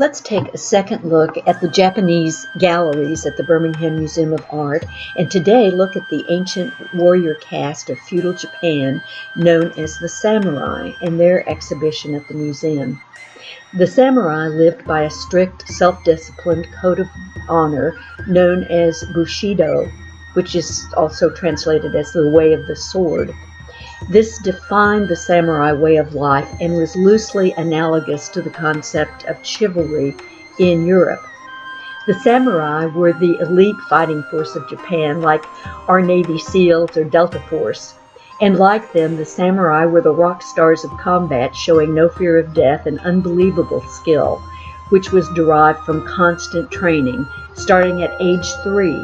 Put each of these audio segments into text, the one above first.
Let's take a second look at the Japanese galleries at the Birmingham Museum of Art, and today look at the ancient warrior caste of feudal Japan known as the Samurai and their exhibition at the museum. The samurai lived by a strict, self-disciplined code of honor known as Bushido, which is also translated as the way of the sword. This defined the samurai way of life and was loosely analogous to the concept of chivalry in Europe. The samurai were the elite fighting force of Japan, like our Navy SEALs or Delta Force. And like them, the samurai were the rock stars of combat, showing no fear of death and unbelievable skill, which was derived from constant training, starting at age 3.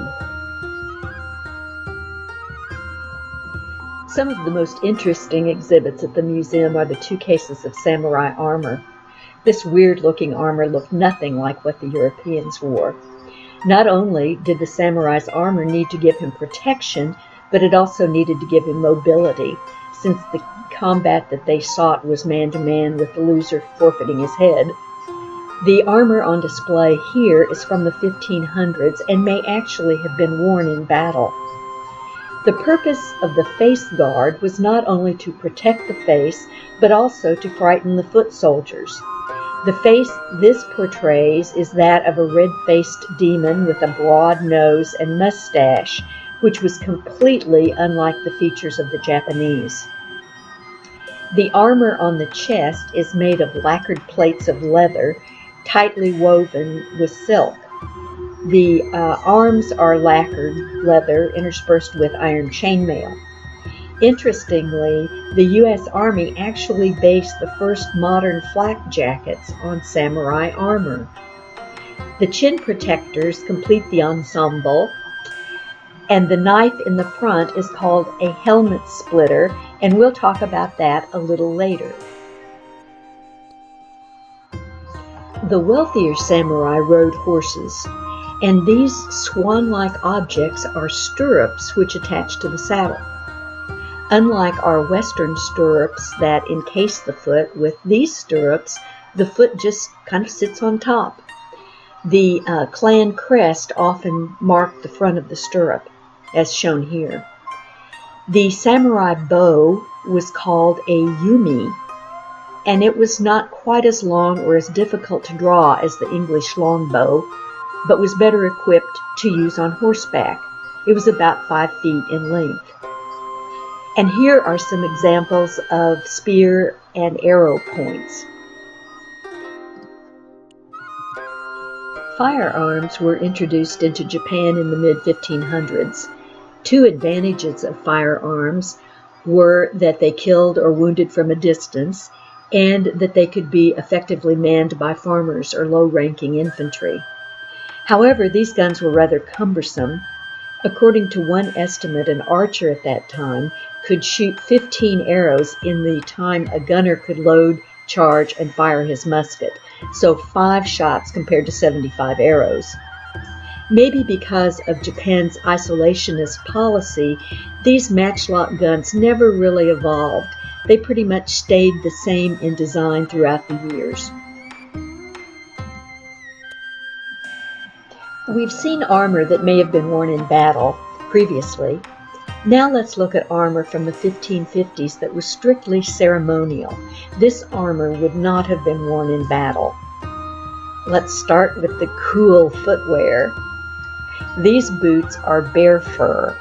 Some of the most interesting exhibits at the museum are the 2 cases of samurai armor. This weird-looking armor looked nothing like what the Europeans wore. Not only did the samurai's armor need to give him protection, but it also needed to give him mobility, since the combat that they sought was man-to-man with the loser forfeiting his head. The armor on display here is from the 1500s and may actually have been worn in battle. The purpose of the face guard was not only to protect the face, but also to frighten the foot soldiers. The face this portrays is that of a red-faced demon with a broad nose and mustache, which was completely unlike the features of the Japanese. The armor on the chest is made of lacquered plates of leather, tightly woven with silk. The arms are lacquered leather interspersed with iron chainmail. Interestingly, the U.S. Army actually based the first modern flak jackets on samurai armor. The chin protectors complete the ensemble, and the knife in the front is called a helmet splitter, and we'll talk about that a little later. The wealthier samurai rode horses, and these swan-like objects are stirrups which attach to the saddle. Unlike our Western stirrups that encase the foot, with these stirrups, the foot just kind of sits on top. The clan crest often marked the front of the stirrup, as shown here. The samurai bow was called a yumi, and it was not quite as long or as difficult to draw as the English longbow, but was better equipped to use on horseback. It was about 5 feet in length. And here are some examples of spear and arrow points. Firearms were introduced into Japan in the mid-1500s. 2 advantages of firearms were that they killed or wounded from a distance, and that they could be effectively manned by farmers or low-ranking infantry. However, these guns were rather cumbersome. According to one estimate, an archer at that time could shoot 15 arrows in the time a gunner could load, charge, and fire his musket, so 5 shots compared to 75 arrows. Maybe because of Japan's isolationist policy, these matchlock guns never really evolved. They pretty much stayed the same in design throughout the years. We've seen armor that may have been worn in battle previously. Now let's look at armor from the 1550s that was strictly ceremonial. This armor would not have been worn in battle. Let's start with the cool footwear. These boots are bear fur.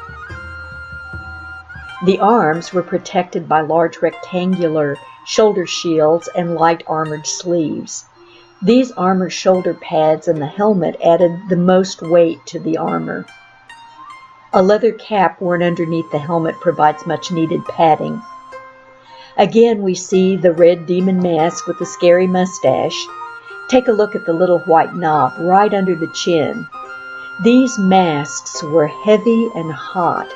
The arms were protected by large rectangular shoulder shields and light armored sleeves. These armored shoulder pads and the helmet added the most weight to the armor. A leather cap worn underneath the helmet provides much needed padding. Again, we see the red demon mask with the scary mustache. Take a look at the little white knob right under the chin. These masks were heavy and hot,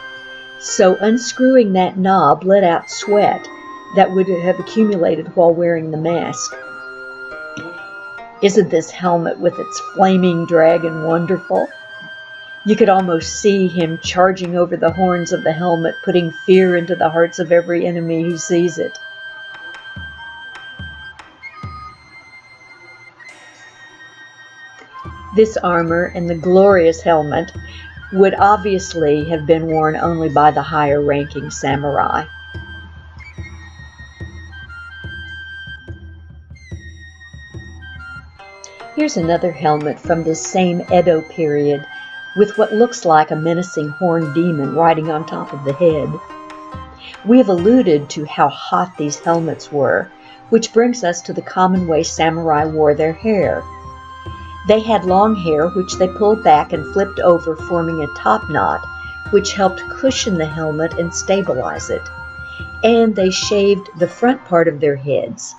so unscrewing that knob let out sweat that would have accumulated while wearing the mask. Isn't this helmet with its flaming dragon wonderful? You could almost see him charging over the horns of the helmet, putting fear into the hearts of every enemy who sees it. This armor and the glorious helmet would obviously have been worn only by the higher-ranking samurai. Here's another helmet from this same Edo period with what looks like a menacing horned demon riding on top of the head. We have alluded to how hot these helmets were, which brings us to the common way samurai wore their hair. They had long hair which they pulled back and flipped over, forming a top knot, which helped cushion the helmet and stabilize it. And they shaved the front part of their heads.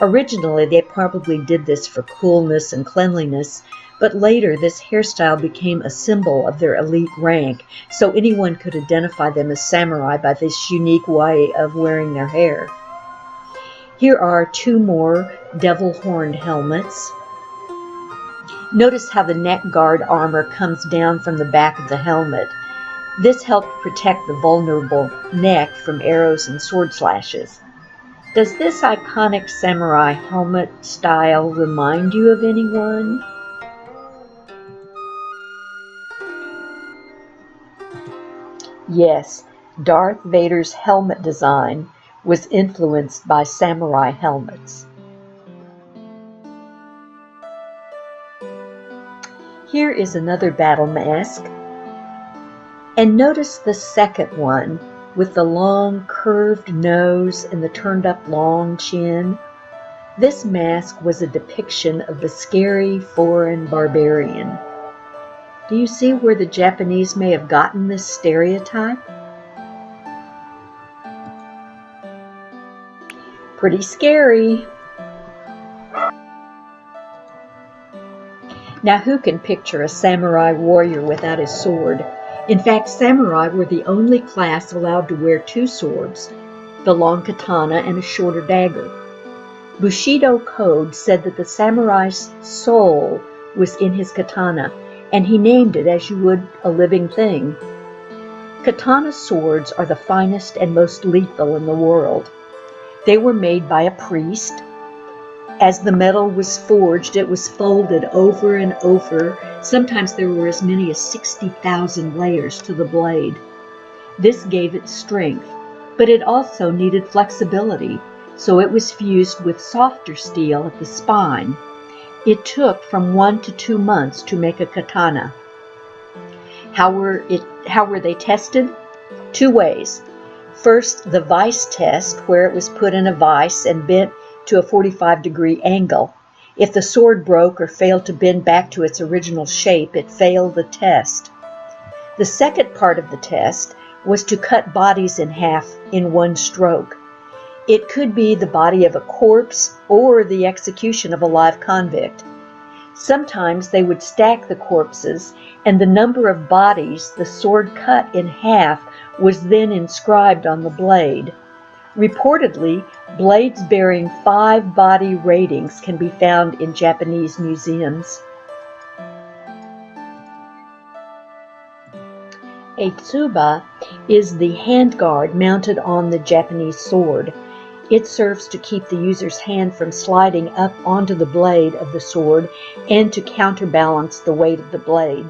Originally, they probably did this for coolness and cleanliness, but later this hairstyle became a symbol of their elite rank, so anyone could identify them as samurai by this unique way of wearing their hair. Here are two more devil-horned helmets. Notice how the neck guard armor comes down from the back of the helmet. This helped protect the vulnerable neck from arrows and sword slashes. Does this iconic samurai helmet style remind you of anyone? Yes, Darth Vader's helmet design was influenced by samurai helmets. Here is another battle mask. And notice the second one with the long curved nose and the turned up long chin. This mask was a depiction of the scary foreign barbarian. Do you see where the Japanese may have gotten this stereotype? Pretty scary. Now who can picture a samurai warrior without his sword? In fact, samurai were the only class allowed to wear two swords, the long katana and a shorter dagger. Bushido code said that the samurai's soul was in his katana, and he named it as you would a living thing. Katana swords are the finest and most lethal in the world. They were made by a priest. As the metal was forged, it was folded over and over. Sometimes there were as many as 60,000 layers to the blade. This gave it strength, but it also needed flexibility, so it was fused with softer steel at the spine. It took from 1 to 2 months to make a katana. How were they tested? 2 ways. First, the vice test, where it was put in a vice and bent to a 45-degree angle. If the sword broke or failed to bend back to its original shape, it failed the test. The second part of the test was to cut bodies in half in one stroke. It could be the body of a corpse or the execution of a live convict. Sometimes they would stack the corpses, and the number of bodies the sword cut in half was then inscribed on the blade. Reportedly, blades bearing 5 body ratings can be found in Japanese museums. A tsuba is the handguard mounted on the Japanese sword. It serves to keep the user's hand from sliding up onto the blade of the sword and to counterbalance the weight of the blade.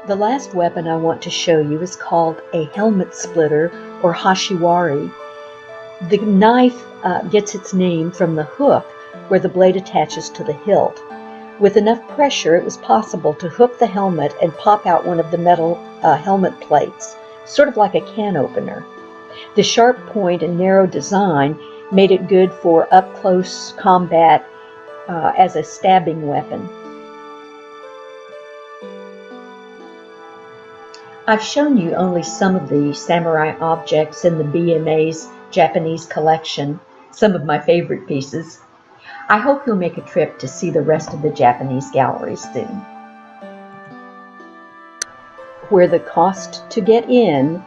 The last weapon I want to show you is called a helmet splitter or hashiwari. The knife gets its name from the hook where the blade attaches to the hilt. With enough pressure, it was possible to hook the helmet and pop out one of the metal helmet plates, sort of like a can opener. The sharp point and narrow design made it good for up-close combat as a stabbing weapon. I've shown you only some of the samurai objects in the BMA's Japanese collection, some of my favorite pieces. I hope you'll make a trip to see the rest of the Japanese galleries soon, where the cost to get in